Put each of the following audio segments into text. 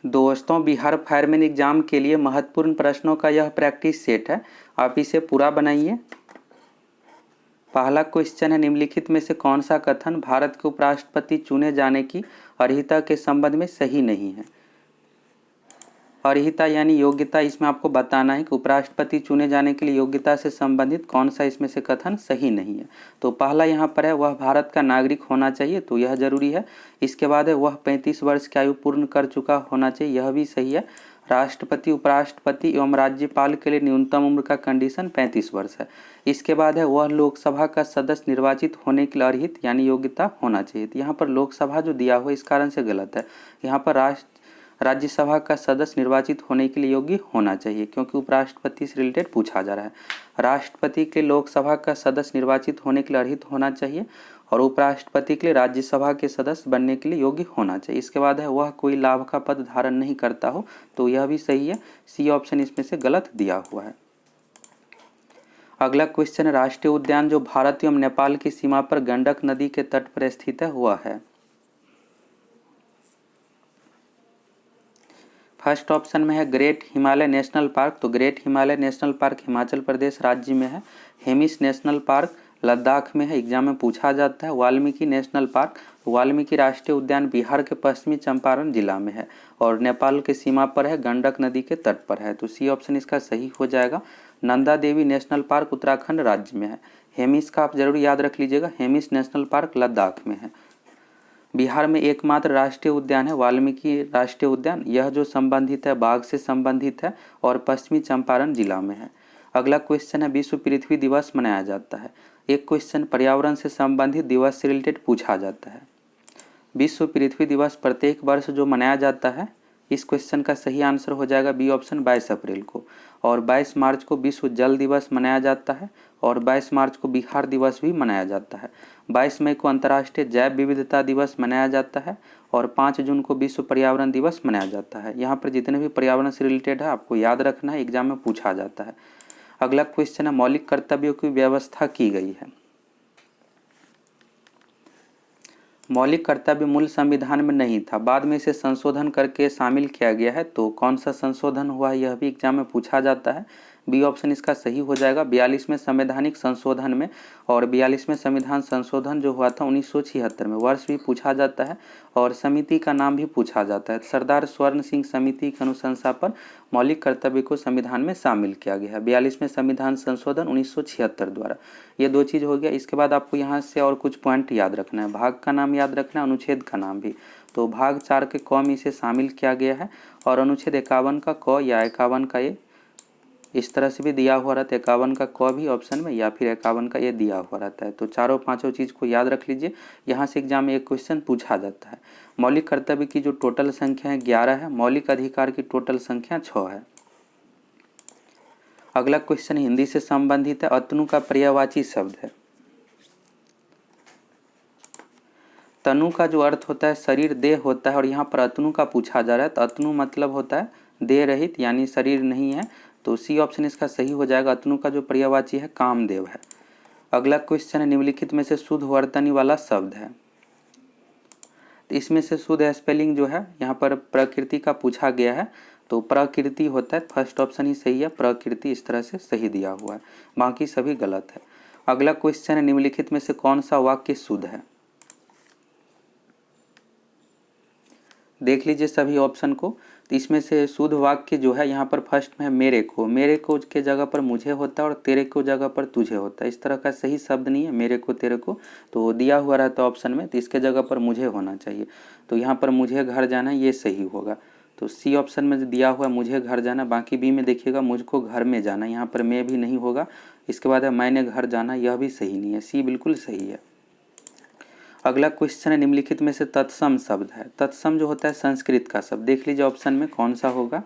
दोस्तों, Bihar fireman exam के लिए महत्वपूर्ण प्रश्नों का यह प्रैक्टिस सेट है। आप इसे पूरा बनाइए। पहला क्वेश्चन है, निम्नलिखित में से कौन सा कथन भारत के उपराष्ट्रपति चुने जाने की अर्हता के संबंध में सही नहीं है। अर्हता यानी योग्यता, इसमें आपको बताना है कि उपराष्ट्रपति चुने जाने के लिए योग्यता से संबंधित कौन सा इसमें से कथन सही नहीं है। तो पहला यहाँ पर है, वह भारत का नागरिक होना चाहिए, तो यह जरूरी है। इसके बाद है, वह 35 वर्ष की आयु पूर्ण कर चुका होना चाहिए, यह भी सही है। राष्ट्रपति, उपराष्ट्रपति एवं राज्यपाल के लिए न्यूनतम उम्र का कंडीशन 35 वर्ष है। इसके बाद है, वह लोकसभा का सदस्य निर्वाचित होने के लिए अर्हित यानी योग्यता होना चाहिए। तो यहाँ पर लोकसभा जो दिया हुआ इस कारण से गलत है। यहाँ पर राज्यसभा का सदस्य निर्वाचित होने के लिए योग्य होना चाहिए, क्योंकि उपराष्ट्रपति से रिलेटेड पूछा जा रहा है। राष्ट्रपति के लोकसभा का सदस्य निर्वाचित होने के लिए अर्हित होना चाहिए और उपराष्ट्रपति के लिए राज्यसभा के सदस्य बनने के लिए योग्य होना चाहिए। इसके बाद है, वह कोई लाभ का पद धारण नहीं करता हो, तो यह भी सही है। सी ऑप्शन इसमें से गलत दिया हुआ है। अगला क्वेश्चन है, राष्ट्रीय उद्यान जो भारत एवं नेपाल की सीमा पर गंडक नदी के तट पर स्थित है वह है। फर्स्ट ऑप्शन में है ग्रेट हिमालय नेशनल पार्क, तो great Himalaya national park Himachal Pradesh राज्य में है। हेमिस नेशनल पार्क लद्दाख में है, एग्जाम में पूछा जाता है। वाल्मीकि नेशनल पार्क, वाल्मीकि राष्ट्रीय उद्यान बिहार के पश्चिमी चंपारण जिला में है और नेपाल के सीमा पर है, गंडक नदी के तट पर है, तो सी ऑप्शन इसका सही हो जाएगा। नंदा देवी नेशनल पार्क उत्तराखंड राज्य में है। हेमिस का आप जरूर याद रख लीजिएगा, हेमिस नेशनल पार्क लद्दाख में है। बिहार में एकमात्र राष्ट्रीय उद्यान है वाल्मीकि राष्ट्रीय उद्यान, यह जो संबंधित है बाघ से संबंधित है और पश्चिमी चंपारण जिला में है। अगला क्वेश्चन है, विश्व पृथ्वी दिवस मनाया जाता है। एक क्वेश्चन पर्यावरण से संबंधित दिवस से रिलेटेड पूछा जाता है। विश्व पृथ्वी दिवस प्रत्येक वर्ष जो मनाया जाता है, इस क्वेश्चन का सही आंसर हो जाएगा बी ऑप्शन 22 अप्रैल को। और 22 मार्च को विश्व जल दिवस मनाया जाता है और 22 मार्च को बिहार दिवस भी मनाया जाता है। 22 मई को अंतर्राष्ट्रीय जैव विविधता दिवस मनाया जाता है और 5 जून को विश्व पर्यावरण दिवस मनाया जाता है। यहाँ पर जितने भी पर्यावरण से रिलेटेड है आपको याद रखना है, एग्जाम में पूछा जाता है। अगला क्वेश्चन है, मौलिक कर्तव्यों की व्यवस्था की गई है। मौलिक कर्तव्य मूल संविधान में नहीं था, बाद में इसे संशोधन करके शामिल किया गया है, तो कौन सा संशोधन हुआ है यह भी एग्जाम में पूछा जाता है। बी ऑप्शन इसका सही हो जाएगा। 42वें संवैधानिक संशोधन में, और 42वें संविधान संशोधन जो हुआ था 1976 में, वर्ष भी पूछा जाता है और समिति का नाम भी पूछा जाता है। सरदार स्वर्ण सिंह समिति की अनुशंसा पर मौलिक कर्तव्य को संविधान में शामिल किया गया है। 42वें संविधान संशोधन 1976 द्वारा। ये दो चीज़ हो गया। इसके बाद आपको यहाँ से और कुछ पॉइंट याद रखना है, भाग का नाम याद रखना है, अनुच्छेद का नाम भी। तो भाग 4 के क में इसे शामिल किया गया है और अनुच्छेद 51 का क या 51 का ये इस तरह से भी दिया हुआ रहता है, 51 का क भी ऑप्शन में या फिर 51 का ये दिया हुआ रहता है। तो चारों पांचों चीज़ को याद रख लीजिए। यहाँ से एग्जाम में एक क्वेश्चन पूछा जाता है। मौलिक कर्तव्य की जो टोटल संख्या है 11 है, मौलिक अधिकार की टोटल संख्या 6 है। अगला क्वेश्चन हिंदी से संबंधित है। अतनु का पर्यायवाची शब्द है। तनु का जो अर्थ होता है शरीर देह होता है और यहाँ पर अतनु का पूछा जा रहा है, तो अतनु मतलब होता है देह रहित यानी शरीर नहीं है, तो सी ऑप्शन इसका सही हो जाएगा। अतनु का जो पर्यायवाची है कामदेव है। अगला क्वेश्चन है, निम्नलिखित में से शुद्ध वर्तनी वाला शब्द है। इसमें से शुद्ध स्पेलिंग जो है यहाँ पर प्रकृति का पूछा गया है, तो प्रकृति होता है, फर्स्ट ऑप्शन ही सही है, प्रकृति इस तरह से सही दिया हुआ है, बाकी सभी गलत है। अगला क्वेश्चन है, निम्नलिखित में से कौन सा वाक्य शुद्ध है। देख लीजिए सभी ऑप्शन को। तो इसमें से शुद्ध वाक्य जो है यहाँ पर फर्स्ट में है मेरे को के जगह पर मुझे होता है और तेरे को जगह पर तुझे होता है। इस तरह का सही शब्द नहीं है मेरे को तेरे को, तो दिया हुआ रहता है ऑप्शन में, तो इसके जगह पर मुझे होना चाहिए। तो यहाँ पर मुझे घर जाना ये सही होगा, तो सी ऑप्शन में दिया हुआ मुझे घर जाना। बाकी बी में देखिएगा मुझको घर में जाना, यहाँ पर मैं भी नहीं होगा। इसके बाद है मैंने घर जाना, यह भी सही नहीं है, सी बिल्कुल सही है। अगला क्वेश्चन है, निम्नलिखित में से तत्सम शब्द है। तत्सम जो होता है संस्कृत का शब्द, देख लीजिए ऑप्शन में कौन सा होगा।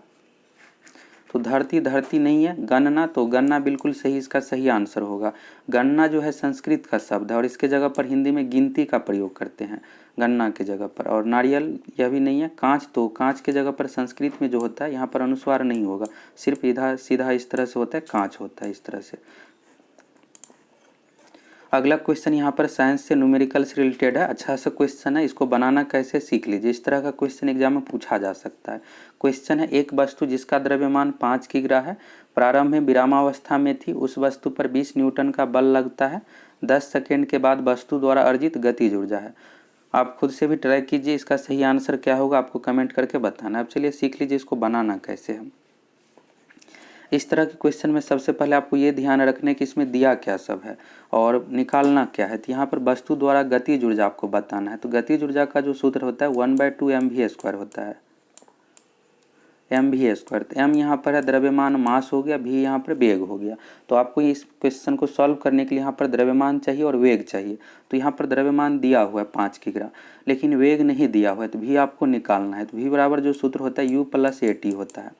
तो धरती धरती नहीं है। गणना, तो गणना बिल्कुल सही, इसका सही आंसर होगा। गणना जो है संस्कृत का शब्द है और इसके जगह पर हिंदी में गिनती का प्रयोग करते हैं गणना के जगह पर। और नारियल यह भी नहीं है। कांच, तो कांच के जगह पर संस्कृत में जो होता है यहाँ पर अनुस्वार नहीं होगा, सिर्फ इधर सीधा इस तरह से होता है, कांच होता है इस तरह से। अगला क्वेश्चन यहाँ पर साइंस से न्यूमेरिकल से रिलेटेड है। अच्छा सा क्वेश्चन है, इसको बनाना कैसे सीख लीजिए। इस तरह का क्वेश्चन एग्जाम में पूछा जा सकता है। क्वेश्चन है, एक वस्तु जिसका द्रव्यमान 5 किग्रा है, प्रारंभ में विरामावस्था में थी, उस वस्तु पर 20 न्यूटन का बल लगता है, 10 सेकेंड के बाद वस्तु द्वारा अर्जित गतिज ऊर्जा है। आप खुद से भी ट्राई कीजिए, इसका सही आंसर क्या होगा आपको कमेंट करके बताना। अब चलिए सीख लीजिए इसको बनाना कैसे है। इस तरह के क्वेश्चन में सबसे पहले आपको ये ध्यान रखने कि इसमें दिया क्या सब है और निकालना क्या है। तो यहाँ पर वस्तु द्वारा गतिज ऊर्जा आपको बताना है। तो गतिज ऊर्जा का जो सूत्र होता है 1/2 mv² होता है, mv²। तो m यहाँ पर है द्रव्यमान मास हो गया, v यहाँ पर वेग हो गया। तो आपको इस क्वेश्चन को सॉल्व करने के लिए यहाँ पर द्रव्यमान चाहिए और वेग चाहिए। तो यहाँ पर द्रव्यमान दिया हुआ है 5 किग्रा, लेकिन वेग नहीं दिया हुआ है, तो v आपको निकालना है। तो v बराबर जो सूत्र होता है u + at होता है।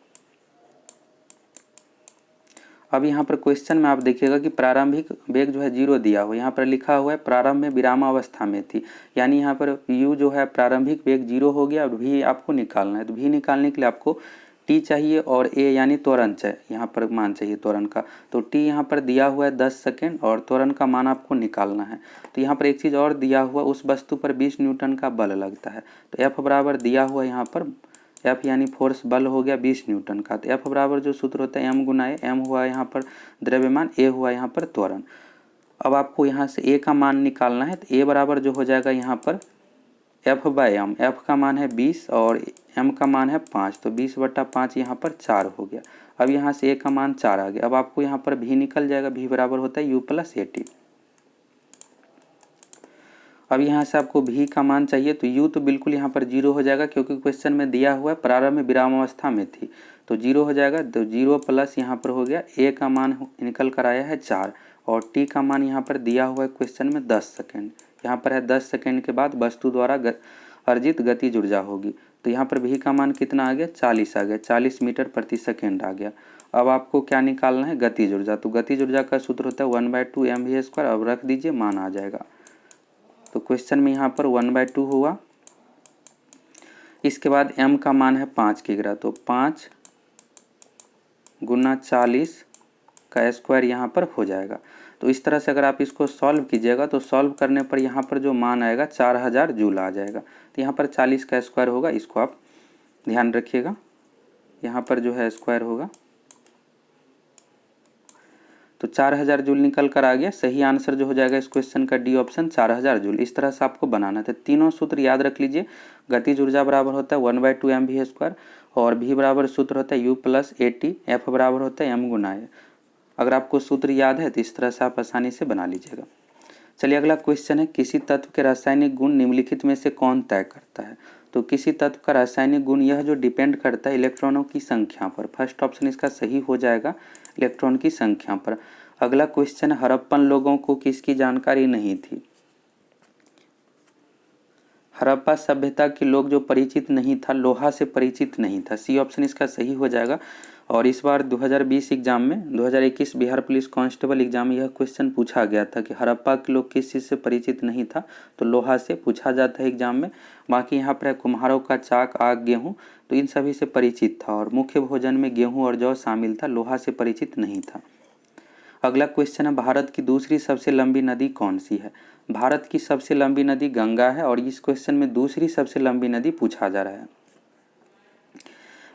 अब यहाँ पर क्वेश्चन में आप देखिएगा कि प्रारंभिक वेग जो है 0 दिया हुआ है, यहाँ पर लिखा हुआ है प्रारंभ में विरामावस्था में थी, यानी यहाँ पर u जो है प्रारंभिक वेग 0 हो गया और v आपको निकालना है। तो v निकालने के लिए आपको t चाहिए और a यानी त्वरण चाहिए, यहाँ पर मान चाहिए त्वरण का। तो t यहाँ पर दिया हुआ है 10 सेकेंड और त्वरण का मान आपको निकालना है। तो यहाँ पर एक चीज़ और दिया हुआ, उस वस्तु पर 20 न्यूटन का बल लगता है। तो f बराबर दिया हुआ यहाँ पर F यानी फोर्स बल हो गया 20 न्यूटन का। तो F बराबर जो सूत्र होता है m गुना ए, m हुआ यहाँ पर द्रव्यमान, a हुआ यहाँ पर त्वरण। अब आपको यहाँ से a का मान निकालना है। तो a बराबर जो हो जाएगा यहाँ पर F/m, F का मान है 20 और m का मान है 5, तो 20/5 यहाँ पर 4 हो गया। अब यहाँ से a का मान 4 आ गया। अब आपको यहाँ पर v निकल जाएगा, v बराबर होता है u + at। अब यहाँ से आपको v का मान चाहिए, तो u तो बिल्कुल यहाँ पर 0 हो जाएगा, क्योंकि क्वेश्चन में दिया हुआ है प्रारंभ में विरामावस्था में थी, तो 0 हो जाएगा। तो 0 प्लस यहाँ पर हो गया a का मान निकल कर आया है 4 और t का मान यहाँ पर दिया हुआ है क्वेश्चन में 10 सेकेंड। यहाँ पर है 10 सेकेंड के बाद वस्तु द्वारा अर्जित गतिज ऊर्जा होगी। तो यहाँ पर v का मान कितना आ गया, 40 आ गया, 40 मीटर प्रति सेकेंड आ गया। अब आपको क्या निकालना है, गतिज ऊर्जा। तो गतिज ऊर्जा का सूत्र होता है 1/2 mv²। अब रख दीजिए, मान आ जाएगा। तो क्वेश्चन में यहाँ पर 1/2 हुआ। इसके बाद m का मान है 5 किग्रा, तो 5 गुना 40 का स्क्वायर यहाँ पर हो जाएगा। तो इस तरह से अगर आप इसको सॉल्व कीजिएगा तो सॉल्व करने पर यहाँ पर जो मान आएगा 4000 जूल आ जाएगा। तो यहाँ पर 40 का स्क्वायर होगा, इसको आप ध्यान रखिएगा, यहाँ पर जो है स्क्वायर होगा। तो 4000 जूल निकल कर आ गया। सही आंसर जो हो जाएगा इस क्वेश्चन का डी ऑप्शन, 4000 जूल। इस तरह से आपको बनाना था। तीनों सूत्र याद रख लीजिए। गतिज ऊर्जा बराबर होता है 1/2 mv² और v बराबर सूत्र होता है u + at, f बराबर होता है m गुना ए। अगर आपको सूत्र याद है तो इस तरह से आप आसानी से बना लीजिएगा। चलिए अगला क्वेश्चन है, किसी तत्व के रासायनिक गुण निम्नलिखित में से कौन तय करता है। तो किसी तत्व का रासायनिक गुण यह जो डिपेंड करता है इलेक्ट्रॉनों की संख्या पर। फर्स्ट ऑप्शन इसका सही हो जाएगा, इलेक्ट्रॉन की संख्या पर। अगला क्वेश्चन, हड़प्पन लोगों को किसकी जानकारी नहीं थी। हड़प्पा सभ्यता के लोग जो परिचित नहीं था, लोहा से परिचित नहीं था। सी ऑप्शन इसका सही हो जाएगा। और इस बार 2020 एग्जाम में 2021 बिहार पुलिस कांस्टेबल एग्जाम में यह क्वेश्चन पूछा गया था कि हड़प्पा के लोग किस चीज़ से परिचित नहीं था, तो लोहा से पूछा जाता है एग्जाम में। बाकी यहाँ पर है कुम्हारों का चाक, आग, गेहूँ, तो इन सभी से परिचित था और मुख्य भोजन में गेहूँ और जौ शामिल था, लोहा से परिचित नहीं था। अगला क्वेश्चन है, भारत की दूसरी सबसे लंबी नदी कौन सी है। भारत की सबसे लंबी नदी गंगा है और इस क्वेश्चन में दूसरी सबसे लंबी नदी पूछा जा रहा है।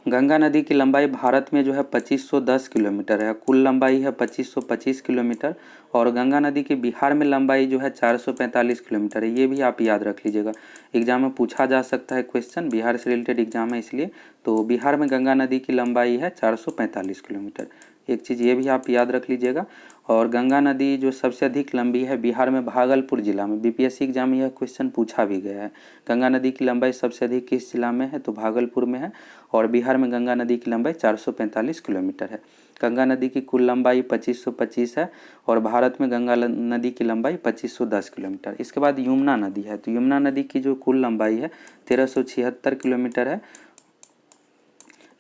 गंगा नदी की लंबाई भारत में जो है 2510 किलोमीटर है, कुल लंबाई है 2525 किलोमीटर। और गंगा नदी की बिहार में लंबाई जो है 445 किलोमीटर है। ये भी आप याद रख लीजिएगा, एग्जाम में पूछा जा सकता है क्वेश्चन, बिहार से रिलेटेड एग्जाम है इसलिए। तो बिहार में गंगा नदी की लंबाई है 445 किलोमीटर, एक चीज़ ये भी आप याद रख लीजिएगा। और गंगा नदी जो सबसे अधिक लंबी है बिहार में भागलपुर जिला में, बीपीएससी एग्जाम में यह क्वेश्चन पूछा भी गया है। गंगा नदी की लंबाई सबसे अधिक किस जिला में है, तो भागलपुर में है। और बिहार में गंगा नदी की लंबाई 445 किलोमीटर है। गंगा नदी की कुल लंबाई 2525 है और भारत में गंगा नदी की लंबाई 2510 किलोमीटर। इसके बाद यमुना नदी है, तो यमुना नदी की जो कुल लंबाई है 1376 किलोमीटर है।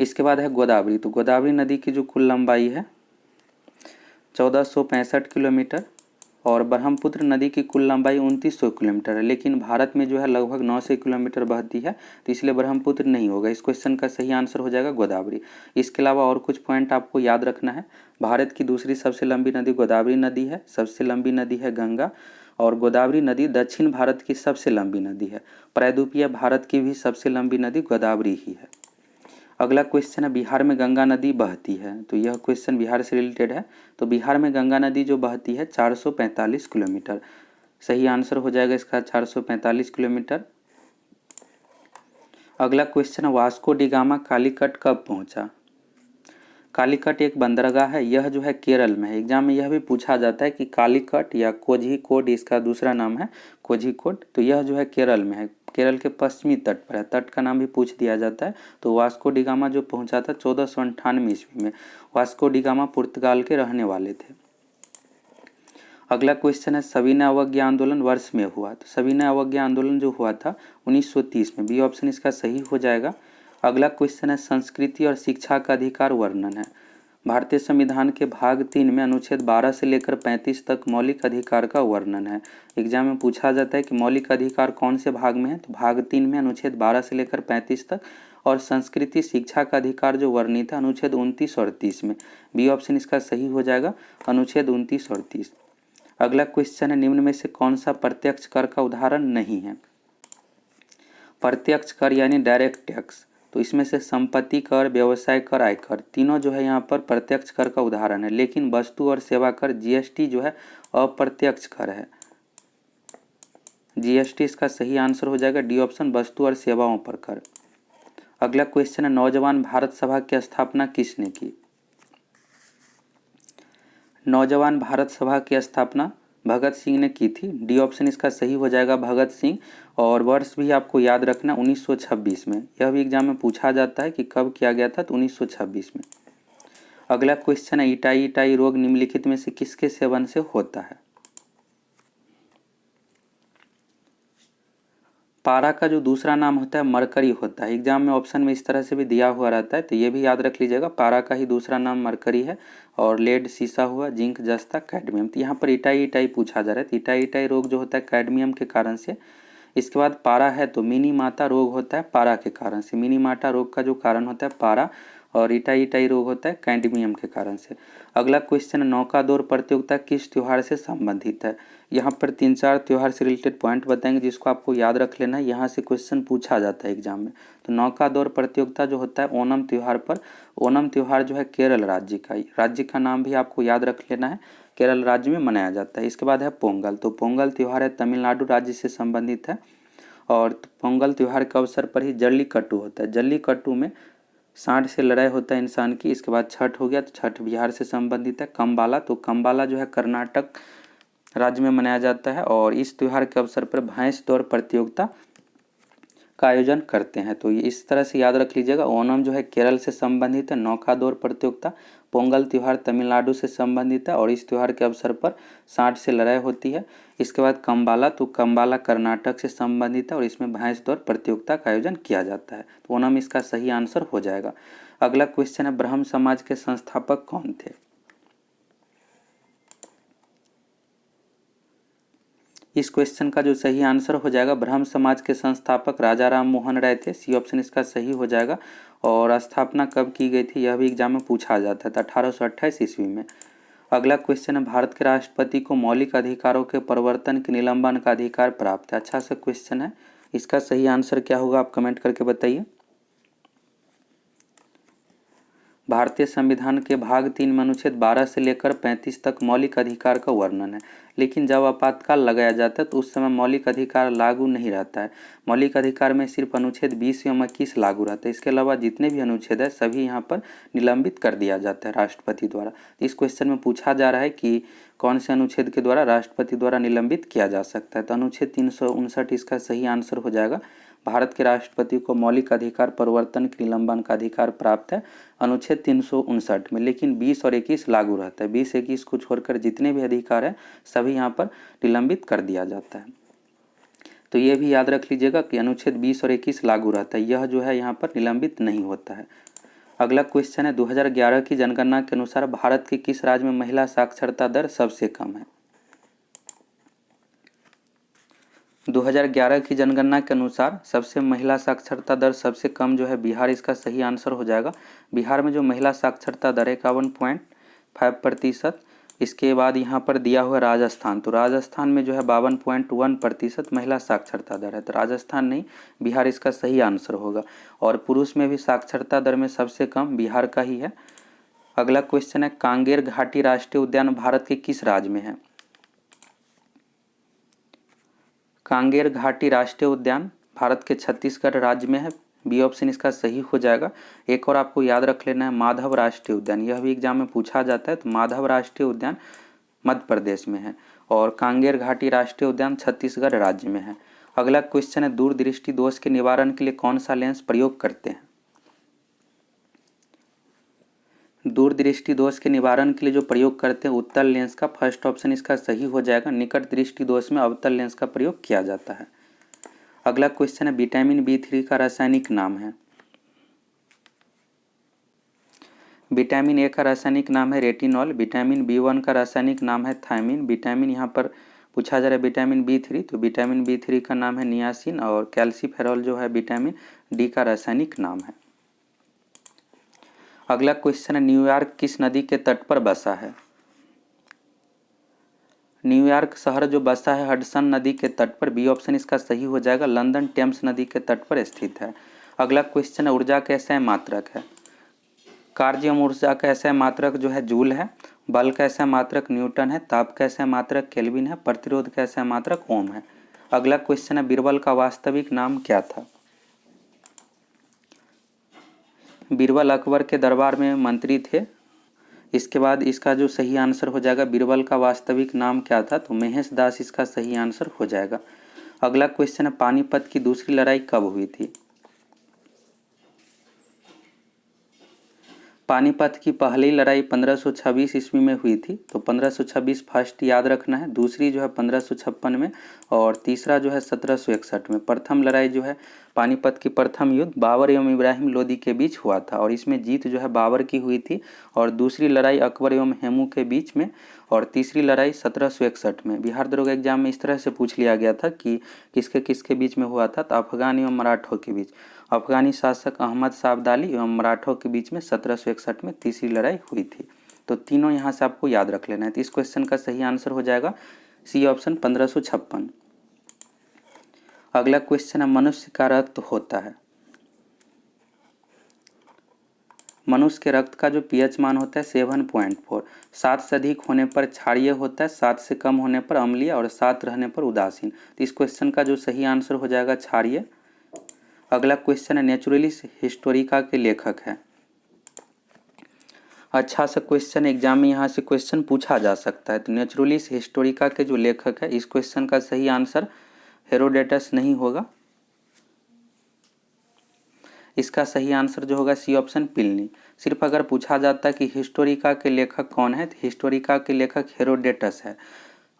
इसके बाद है गोदावरी, तो गोदावरी नदी की जो कुल लंबाई है 1465 किलोमीटर। और ब्रह्मपुत्र नदी की कुल लंबाई 2900 किलोमीटर है, लेकिन भारत में जो है लगभग 900 किलोमीटर बहती है, तो इसलिए ब्रह्मपुत्र नहीं होगा। इस क्वेश्चन का सही आंसर हो जाएगा गोदावरी। इसके अलावा और कुछ पॉइंट आपको याद रखना है। भारत की दूसरी सबसे लंबी नदी गोदावरी नदी है, सबसे लंबी नदी है गंगा, और गोदावरी नदी दक्षिण भारत की सबसे लंबी नदी है। प्रायद्वीपीय भारत की भी सबसे लंबी नदी गोदावरी ही है। अगला क्वेश्चन है, बिहार में गंगा नदी बहती है, तो यह क्वेश्चन बिहार से रिलेटेड है। तो बिहार में गंगा नदी जो बहती है 445 किलोमीटर, सही आंसर हो जाएगा इसका 445 किलोमीटर। अगला क्वेश्चन है, वास्को डी गामा कालीकट कब पहुंचा? कालीकट एक बंदरगाह है, यह जो है केरल में है। एग्जाम में यह भी पूछा जाता है कि कालीकट या कोझिकोड, इसका दूसरा नाम है कोझिकोड, तो यह जो है केरल में है, केरल के पश्चिमी तट पर है। तट का नाम भी पूछ दिया जाता है। तो वास्को डी गामा जो पहुंचा था 1498 ईस्वी में। वास्को डी गामा पुर्तगाल के रहने वाले थे। अगला क्वेश्चन है, सविनय अवज्ञा आंदोलन वर्ष में हुआ? तो सविनय अवज्ञा आंदोलन जो हुआ था 1930 में, बी ऑप्शन इसका सही हो जाएगा। अगला क्वेश्चन है, संस्कृति और शिक्षा का अधिकार वर्णन है। भारतीय संविधान के भाग 3 में अनुच्छेद 12 से लेकर 35 तक मौलिक अधिकार का वर्णन है। एग्जाम में पूछा जाता है कि मौलिक अधिकार कौन से भाग में है, तो भाग 3 में अनुच्छेद 12 से लेकर 35 तक, और संस्कृति शिक्षा का अधिकार जो वर्णित है अनुच्छेद 29 और 30 में। बी ऑप्शन इसका सही हो जाएगा, अनुच्छेद 29 और 30। अगला क्वेश्चन है, निम्न में से कौन सा प्रत्यक्ष कर का उदाहरण नहीं है? प्रत्यक्ष कर यानी डायरेक्ट टैक्स, तो इसमें से संपत्ति कर, व्यवसाय कर, आयकर, तीनों जो है यहाँ पर प्रत्यक्ष कर का उदाहरण है। लेकिन वस्तु और सेवा कर जीएसटी जो है अप्रत्यक्ष कर है। जीएसटी इसका सही आंसर हो जाएगा, डी ऑप्शन, वस्तु और सेवाओं पर कर। अगला क्वेश्चन है, नौजवान भारत सभा की स्थापना किसने की? नौजवान भारत सभा की स्थापना भगत सिंह ने की थी। डी ऑप्शन इसका सही हो जाएगा, भगत सिंह। और वर्ष भी आपको याद रखना 1926 में। यह भी एग्जाम में पूछा जाता है कि कब किया गया था, तो 1926 में। अगला क्वेश्चन है, इटाई इटाई रोग निम्नलिखित में से किसके सेवन से होता है? पारा का जो दूसरा नाम होता है मरकरी होता है। एग्जाम में ऑप्शन में इस तरह से भी दिया हुआ रहता है, तो ये भी याद रख लीजिएगा। पारा का ही दूसरा नाम मरकरी है। और लेड सीसा हुआ, जिंक जस्ता, कैडमियम। तो यहाँ पर इटाई इटाई पूछा जा रहा है, तो इटाई इटाई रोग जो होता है कैडमियम के कारण से। इसके बाद पारा है तो मिनी माता रोग होता है पारा के कारण से। मिनी माता रोग का जो कारण होता है पारा, और इटाई इटाई रोग होता है कैडमियम के कारण से। अगला क्वेश्चन, नौका दौड़ प्रतियोगिता किस त्योहार से संबंधित है? यहाँ पर 3-4 त्यौहार से रिलेटेड पॉइंट बताएंगे, जिसको आपको याद रख लेना है, यहाँ से क्वेश्चन पूछा जाता है एग्जाम में। तो नौका दौड़ प्रतियोगिता जो होता है ओणम त्यौहार पर। ओणम त्यौहार जो है केरल राज्य का नाम भी आपको याद रख लेना है, केरल राज्य में मनाया जाता है। इसके बाद है पोंगल, तो पोंगल त्यौहार है तमिलनाडु राज्य से संबंधित है। और पोंगल त्यौहार के अवसर पर ही जल्लीकट्टू होता है। जल्लीकट्टू में सांड से लड़ाई होता है इंसान की। इसके बाद छठ हो गया, तो छठ बिहार से संबंधित है। कम्बाला, तो कम्बाला जो है कर्नाटक राज्य में मनाया जाता है। और इस त्यौहार के अवसर पर भैंस दौड़ प्रतियोगिता का आयोजन करते हैं। तो ये इस तरह से याद रख लीजिएगा। ओणम जो है केरल से संबंधित है, नौका दौड़ प्रतियोगिता। पोंगल त्यौहार तमिलनाडु से संबंधित है, और इस त्यौहार के अवसर पर सांड से लड़ाई होती है। इसके बाद कम्बाला, तो कम्बाला कर्नाटक से संबंधित है, और इसमें भैंस दौड़ प्रतियोगिता का आयोजन किया जाता है। तो ओणम इसका सही आंसर हो जाएगा। अगला क्वेश्चन है, ब्रह्म समाज के संस्थापक कौन थे? इस क्वेश्चन का जो सही आंसर हो जाएगा, ब्रह्म समाज के संस्थापक राजा राम मोहन राय थे। सी ऑप्शन इसका सही हो जाएगा। और स्थापना कब की गई थी, यह भी एग्जाम में पूछा जाता था, 1828 ईस्वी में। अगला क्वेश्चन है, भारत के राष्ट्रपति को मौलिक अधिकारों के परिवर्तन के निलंबन का अधिकार प्राप्त है। अच्छा सा क्वेश्चन है, इसका सही आंसर क्या होगा आप कमेंट करके बताइए। भारतीय संविधान के भाग 3 में अनुच्छेद 12 से लेकर 35 तक मौलिक अधिकार का वर्णन है। लेकिन जब आपातकाल लगाया जाता है तो उस समय मौलिक अधिकार लागू नहीं रहता है। मौलिक अधिकार में सिर्फ अनुच्छेद 20 एवं 21 लागू रहता है। इसके अलावा जितने भी अनुच्छेद है सभी यहाँ पर निलंबित कर दिया जाता है राष्ट्रपति द्वारा। इस क्वेश्चन में पूछा जा रहा है कि कौन से अनुच्छेद के द्वारा राष्ट्रपति द्वारा निलंबित किया जा सकता है। तो अनुच्छेद 359 इसका सही आंसर हो जाएगा। भारत के राष्ट्रपति को मौलिक अधिकार परिवर्तन के निलंबन का अधिकार प्राप्त है अनुच्छेद 359 में। लेकिन 20 और 21 लागू रहता है। 20-21 को छोड़कर जितने भी अधिकार है सभी यहाँ पर निलंबित कर दिया जाता है। तो ये भी याद रख लीजिएगा कि अनुच्छेद 20 और 21 लागू रहता है, यह जो है यहाँ पर निलंबित नहीं होता है। अगला क्वेश्चन है, 2011 की जनगणना के अनुसार भारत के किस राज्य में महिला साक्षरता दर सबसे कम है? 2011 की जनगणना के अनुसार सबसे महिला साक्षरता दर सबसे कम जो है बिहार, इसका सही आंसर हो जाएगा। बिहार में जो महिला साक्षरता दर 51.5%। इसके बाद यहाँ पर दिया हुआ राजस्थान, तो राजस्थान में जो है 52.1% महिला साक्षरता दर है, तो राजस्थान नहीं बिहार इसका सही आंसर होगा। और पुरुष में भी साक्षरता दर में सबसे कम बिहार का ही है। अगला क्वेश्चन है, कांगेर घाटी राष्ट्रीय उद्यान भारत के किस राज्य में है? कांगेर घाटी राष्ट्रीय उद्यान भारत के छत्तीसगढ़ राज्य में है। बी ऑप्शन इसका सही हो जाएगा। एक और आपको याद रख लेना है, माधव राष्ट्रीय उद्यान, यह भी एग्जाम में पूछा जाता है। तो माधव राष्ट्रीय उद्यान मध्य प्रदेश में है और कांगेर घाटी राष्ट्रीय उद्यान छत्तीसगढ़ राज्य में है। अगला क्वेश्चन है, दूरदृष्टि दोष के निवारण के लिए कौन सा लेंस प्रयोग करते हैं? दूरदृष्टि दोष के निवारण के लिए जो प्रयोग करते हैं उत्तल लेंस का, फर्स्ट ऑप्शन इसका सही हो जाएगा। निकट दृष्टि दोष में अवतल लेंस का प्रयोग किया जाता है। अगला क्वेश्चन है, विटामिन B3 का रासायनिक नाम है? विटामिन ए का रासायनिक नाम है रेटिनॉल, विटामिन B1 का रासायनिक नाम है थायमिन, विटामिन यहाँ पर पूछा जा रहा है विटामिन B3, तो विटामिन B3 का नाम है नियासिन और कैल्सीफेरॉल जो है विटामिन डी का रासायनिक नाम है। अगला क्वेश्चन है, न्यूयॉर्क किस नदी के तट पर बसा है? न्यूयॉर्क शहर जो बसा है हडसन नदी के तट पर, बी ऑप्शन इसका सही हो जाएगा। लंदन टेम्स नदी के तट पर स्थित है। अगला क्वेश्चन है, ऊर्जा का ऐसा मात्रक है? कार्य ऊर्जा का ऐसा मात्रक जो है जूल है, बल का ऐसा मात्रक न्यूटन है, ताप का ऐसा मात्रक केल्विन है, प्रतिरोध का ऐसा मात्रक ओम है। अगला क्वेश्चन है, बीरबल का वास्तविक नाम क्या था? बीरबल अकबर के दरबार में मंत्री थे। इसके बाद इसका जो सही आंसर हो जाएगा, बीरबल का वास्तविक नाम क्या था? तो महेश दास इसका सही आंसर हो जाएगा। अगला क्वेश्चन है, पानीपत की दूसरी लड़ाई कब हुई थी? पानीपत की पहली लड़ाई 1526 ईस्वी में हुई थी, तो 1526 फर्स्ट याद रखना है, दूसरी जो है 1556 में और तीसरा जो है 1761 में। प्रथम लड़ाई जो है पानीपत की प्रथम युद्ध बाबर एवं इब्राहिम लोदी के बीच हुआ था और इसमें जीत जो है बाबर की हुई थी। और दूसरी लड़ाई अकबर एवं हेमू के बीच में और तीसरी लड़ाई 1761 में। बिहार दरोगा एग्जाम में इस तरह से पूछ लिया गया था कि किसके किसके बीच में हुआ था, तो अफगान एवं मराठों के बीच। अफगानी शासक अहमद शाह अब्दाली एवं मराठों के बीच में 1761 में तीसरी लड़ाई हुई थी। तो तीनों यहाँ से आपको याद रख लेना है। तो इस क्वेश्चन का सही आंसर हो जाएगा सी ऑप्शन 1556। अगला क्वेश्चन है, मनुष्य का रक्त होता है? मनुष्य के रक्त का जो पीएच मान होता है 7.4। 7 से अधिक होने पर क्षारीय होता है, 7 से कम होने पर अम्लीय और 7 रहने पर उदासीन। तो इस क्वेश्चन का जो सही आंसर हो जाएगा क्षारीय। अगला क्वेश्चन है, नेचुरलिस्ट हिस्टोरिका के लेखक है? अच्छा सा क्वेश्चन एग्जाम में यहाँ से क्वेश्चन पूछा जा सकता है। तो नेचुरलिस्ट हिस्टोरिका के जो लेखक है, इस क्वेश्चन का सही आंसर हेरोडेटस नहीं होगा। इसका सही आंसर जो होगा सी ऑप्शन प्लिनी। सिर्फ अगर पूछा जाता है कि हिस्टोरिका के लेखक कौन है, तो हिस्टोरिका के लेखक हेरोडेटस है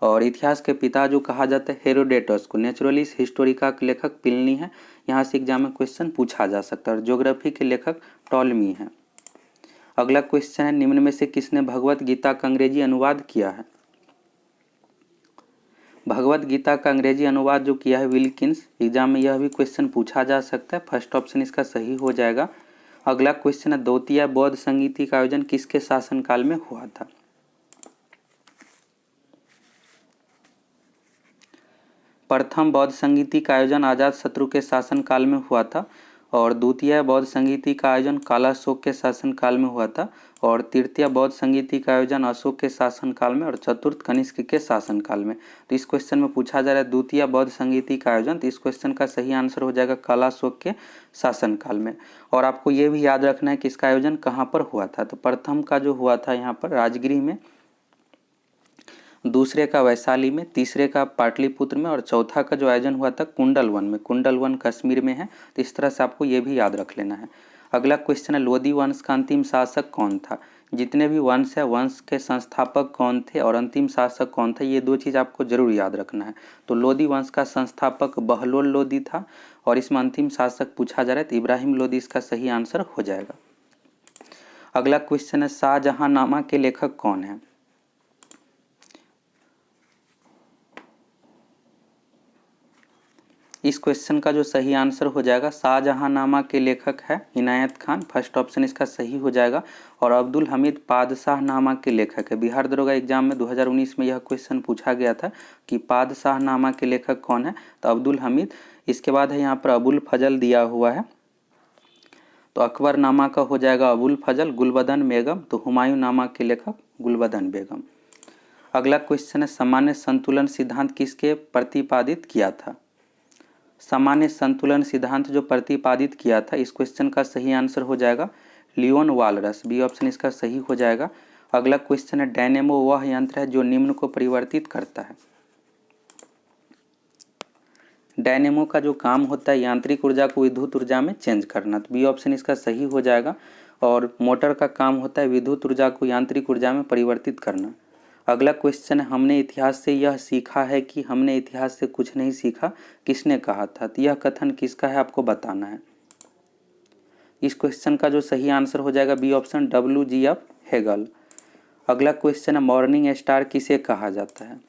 और इतिहास के पिता जो कहा जाता है हेरोडेटस को। नेचुरलिस्ट हिस्टोरिका के लेखक प्लिनी है। यहाँ से एग्जाम में क्वेश्चन पूछा जा सकता है। और ज्योग्राफी के लेखक टॉलमी है। अगला क्वेश्चन है, निम्न में से किसने भगवत गीता का अंग्रेजी अनुवाद किया है? भगवत गीता का अंग्रेजी अनुवाद जो किया है विल्किंस। एग्जाम में यह भी क्वेश्चन पूछा जा सकता है। फर्स्ट ऑप्शन इसका सही हो जाएगा। अगला क्वेश्चन है, द्वितीय बौद्ध संगीति का आयोजन किसके शासनकाल में हुआ था? प्रथम बौद्ध संगीति का आयोजन अजातशत्रु के शासनकाल में हुआ था और द्वितीय बौद्ध संगीति का आयोजन कालाशोक के शासनकाल में हुआ था और तृतीय बौद्ध संगीति का आयोजन अशोक के शासनकाल में और चतुर्थ कनिष्क के शासनकाल में। तो इस क्वेश्चन में पूछा जा रहा है द्वितीय बौद्ध संगीति का आयोजन, तो इस क्वेश्चन का सही आंसर हो जाएगा कालाशोक के शासनकाल में। और आपको ये भी याद रखना है कि इसका आयोजन कहाँ पर हुआ था। तो प्रथम का जो हुआ था यहाँ पर राजगृह में, दूसरे का वैशाली में, तीसरे का पाटलिपुत्र में और चौथा का जो आयोजन हुआ था कुंडलवन में। कुंडलवन कश्मीर में है। तो इस तरह से आपको ये भी याद रख लेना है। अगला क्वेश्चन है, लोदी वंश का अंतिम शासक कौन था? जितने भी वंश है, वंश के संस्थापक कौन थे और अंतिम शासक कौन था, ये दो चीज़ आपको जरूर याद रखना है। तो लोदी वंश का संस्थापक बहलोल लोदी था और इसमें अंतिम शासक पूछा जा रहा है तो इब्राहिम लोदी इसका सही आंसर हो जाएगा। अगला क्वेश्चन है, शाहजहांनामा के लेखक कौन है? इस क्वेश्चन का जो सही आंसर हो जाएगा, शाहजहांनामा के लेखक है इनायत खान, फर्स्ट ऑप्शन इसका सही हो जाएगा। और अब्दुल हमीद पादशाहनामा के लेखक है। बिहार दरोगा एग्जाम में 2019 में यह क्वेश्चन पूछा गया था कि पादशाहनामा के लेखक कौन है, तो अब्दुल हमीद। इसके बाद है यहाँ पर अबुल फजल दिया हुआ है, तो अकबरनामा का हो जाएगा अबुल फजल। गुलबदन बेगम, तो हुमायूं नामा के लेखक गुलबदन बेगम। अगला क्वेश्चन है, सामान्य संतुलन सिद्धांत किसके प्रतिपादित किया था। सामान्य संतुलन सिद्धांत जो प्रतिपादित किया था, इस क्वेश्चन का सही आंसर हो जाएगा लियोन वालरस, बी ऑप्शन इसका सही हो जाएगा। अगला क्वेश्चन है, डायनेमो वह यंत्र है जो निम्न को परिवर्तित करता है। डायनेमो का जो काम होता है यांत्रिक ऊर्जा को विद्युत ऊर्जा में चेंज करना, तो बी ऑप्शन इसका सही हो जाएगा। और मोटर का काम होता है विद्युत ऊर्जा को यांत्रिक ऊर्जा में परिवर्तित करना। अगला क्वेश्चन है, हमने इतिहास से यह सीखा है कि हमने इतिहास से कुछ नहीं सीखा, किसने कहा था। तो यह कथन किसका है आपको बताना है। इस क्वेश्चन का जो सही आंसर हो जाएगा बी ऑप्शन WGF हेगल। अगला क्वेश्चन है, मॉर्निंग स्टार किसे कहा जाता है।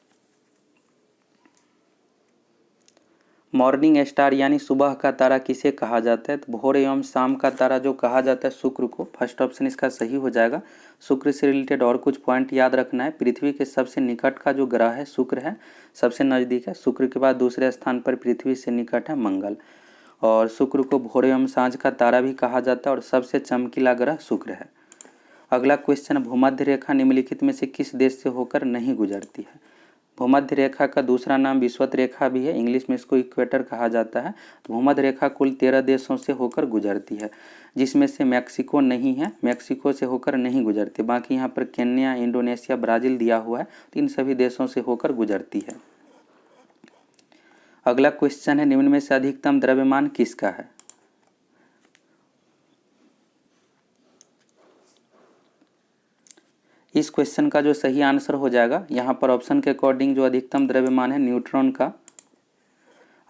मॉर्निंग स्टार यानी सुबह का तारा किसे कहा जाता है, तो भोर एवं शाम का तारा जो कहा जाता है शुक्र को, फर्स्ट ऑप्शन इसका सही हो जाएगा। शुक्र से रिलेटेड और कुछ पॉइंट याद रखना है। पृथ्वी के सबसे निकट का जो ग्रह है शुक्र है, सबसे नज़दीक है। शुक्र के बाद दूसरे स्थान पर पृथ्वी से निकट है मंगल। और शुक्र को भोर एवं सांझ का तारा भी कहा जाता है और सबसे चमकीला ग्रह शुक्र है। अगला क्वेश्चन, भूमध्य रेखा निम्नलिखित में से किस देश से होकर नहीं गुजरती है। भूमध्य रेखा का दूसरा नाम विषुवत रेखा भी है, इंग्लिश में इसको इक्वेटर कहा जाता है। भूमध्य रेखा कुल 13 देशों से होकर गुजरती है, जिसमें से मैक्सिको नहीं है, मैक्सिको से होकर नहीं गुजरती। बाकी यहाँ पर केन्या, इंडोनेशिया, ब्राज़ील दिया हुआ है, तो इन सभी देशों से होकर गुजरती है। अगला क्वेश्चन है, निम्न में से अधिकतम द्रव्यमान किसका है। इस क्वेश्चन का जो सही आंसर हो जाएगा, यहाँ पर ऑप्शन के अकॉर्डिंग जो अधिकतम द्रव्यमान है न्यूट्रॉन का।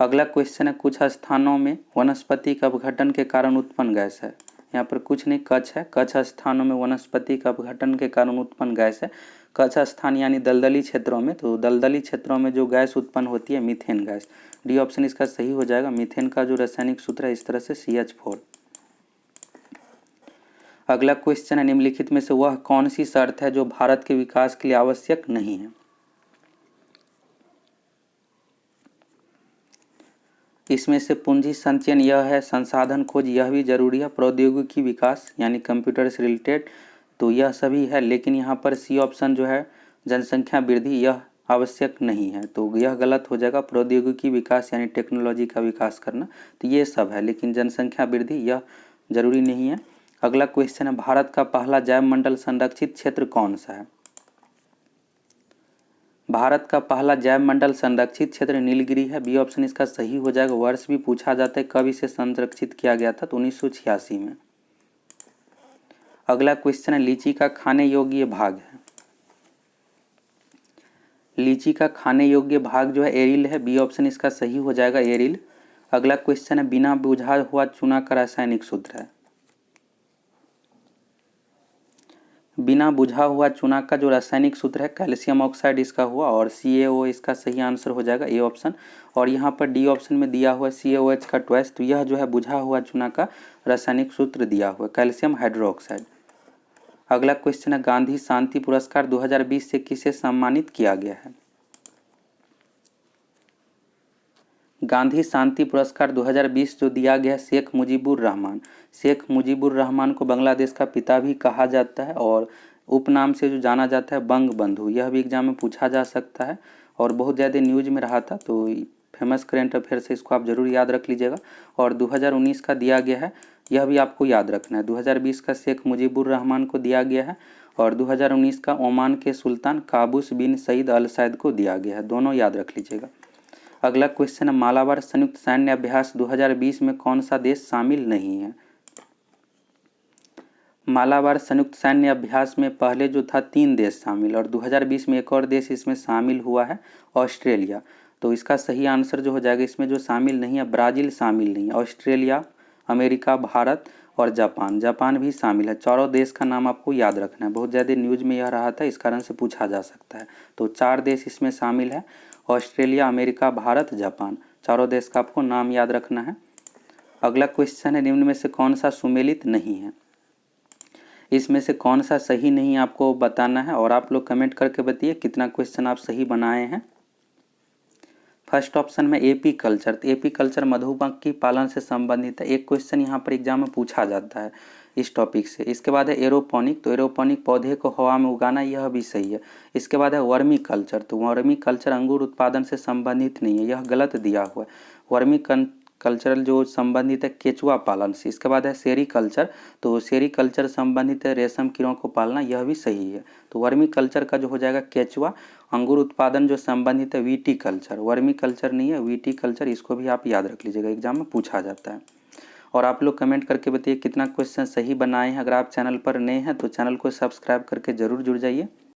अगला क्वेश्चन है, कुछ स्थानों में वनस्पति का अपघटन के कारण उत्पन्न गैस है। यहाँ पर कुछ नहीं, कच्छ है। कच्छ स्थानों में वनस्पति का अपघटन के कारण उत्पन्न गैस है। कच्छ स्थान यानी दलदली क्षेत्रों में, तो दलदली क्षेत्रों में जो गैस उत्पन्न होती है मीथेन गैस, डी ऑप्शन इसका सही हो जाएगा। मीथेन का जो रासायनिक सूत्र है इस तरह से CH4। अगला क्वेश्चन है, निम्नलिखित में से वह कौन सी शर्त है जो भारत के विकास के लिए आवश्यक नहीं है। इसमें से पूंजी संचयन यह है, संसाधन खोज यह भी जरूरी है, प्रौद्योगिकी विकास यानी कंप्यूटर से रिलेटेड, तो यह सभी है। लेकिन यहाँ पर सी ऑप्शन जो है जनसंख्या वृद्धि यह आवश्यक नहीं है, तो यह गलत हो जाएगा। प्रौद्योगिकी विकास यानी टेक्नोलॉजी का विकास करना, तो ये सब है, लेकिन जनसंख्या वृद्धि यह जरूरी नहीं है। अगला क्वेश्चन है, भारत का पहला जैव मंडल संरक्षित क्षेत्र कौन सा है। भारत का पहला जैव मंडल संरक्षित क्षेत्र नीलगिरी है, बी ऑप्शन इसका सही हो जाएगा। वर्ष भी पूछा जाता है कब इसे संरक्षित किया गया था, तो 1986 में। अगला क्वेश्चन है, लीची का खाने योग्य भाग है। लीची का खाने योग्य भाग जो है एरिल है, बी ऑप्शन इसका सही हो जाएगा, एरिल। अगला क्वेश्चन है, बिना बुझा हुआ चूना का रासायनिक सूत्र है। बिना बुझा हुआ चूना का जो रासायनिक सूत्र है कैल्शियम ऑक्साइड इसका हुआ, और CaO इसका सही आंसर हो जाएगा, ए ऑप्शन। और यहाँ पर डी ऑप्शन में दिया हुआ है CaOH का ट्वाइस, तो यह जो है बुझा हुआ चूना का रासायनिक सूत्र दिया हुआ है कैल्शियम हाइड्रोक्साइड। अगला क्वेश्चन है, गांधी शांति पुरस्कार 2020 से किसे सम्मानित किया गया है। गांधी शांति पुरस्कार 2020 जो दिया गया शेख मुजीबुर रहमान। शेख मुजीबुर रहमान को बांग्लादेश का पिता भी कहा जाता है और उपनाम से जो जाना जाता है बंग बंधु, यह भी एग्जाम में पूछा जा सकता है और बहुत ज़्यादा न्यूज में रहा था, तो फेमस करेंट अफेयर से इसको आप जरूर याद रख लीजिएगा। और 2019 का दिया गया है, यह भी आपको याद रखना है। 2020 का शेख मुजीबुर रहमान को दिया गया है और 2019 का ओमान के सुल्तान काबूस बिन सईद अल सैद को दिया गया है, दोनों याद रख लीजिएगा। अगला क्वेश्चन है, मालाबार संयुक्त सैन्य अभ्यास 2020 में कौन सा देश शामिल नहीं है। मालाबार संयुक्त सैन्य अभ्यास में पहले जो था 3 देश शामिल, और 2020 में एक और देश इसमें शामिल हुआ है, ऑस्ट्रेलिया। तो इसका सही आंसर जो हो जाएगा, इसमें जो शामिल नहीं है, ब्राज़ील शामिल नहीं है, ऑस्ट्रेलिया, अमेरिका, भारत और जापान, जापान भी शामिल है। चारों देश का नाम आपको याद रखना है, बहुत ज़्यादा न्यूज में यह रहा था, इस कारण से पूछा जा सकता है। तो 4 देश इसमें शामिल है, ऑस्ट्रेलिया, अमेरिका, भारत, जापान, चारों देश का आपको नाम याद रखना है। अगला क्वेश्चन है, निम्न में से कौन सा सुमेलित नहीं है? इसमें से कौन सा सही नहीं आपको बताना है और आप लोग कमेंट करके बताइए कितना क्वेश्चन आप सही बनाए हैं। फर्स्ट ऑप्शन में एपी कल्चर, तो एपी कल्चर मधुमक्खी पालन से संबंधित है, एक क्वेश्चन यहाँ पर एग्जाम में पूछा जाता है इस टॉपिक से। इसके बाद है एरोपोनिक, तो एरोपोनिक पौधे को हवा में उगाना, यह भी सही है। इसके बाद है वर्मी कल्चर, तो वर्मी कल्चर अंगूर उत्पादन से संबंधित नहीं है, यह गलत दिया हुआ है। वर्मी कल्चरल जो संबंधित है केचुआ पालन से। इसके बाद है सेरी कल्चर, तो सेरी कल्चर संबंधित है रेशम कीड़ों को पालना, यह भी सही है। तो वर्मी कल्चर का जो हो जाएगा केचुआ। अंगूर उत्पादन जो संबंधित है वीटी कल्चर, वर्मी कल्चर नहीं है वीटी कल्चर, इसको भी आप याद रख लीजिएगा, एग्जाम में पूछा जाता है। और आप लोग कमेंट करके बताइए कितना क्वेश्चन सही बनाए हैं। अगर आप चैनल पर नए हैं तो चैनल को सब्सक्राइब करके ज़रूर जुड़ जाइए।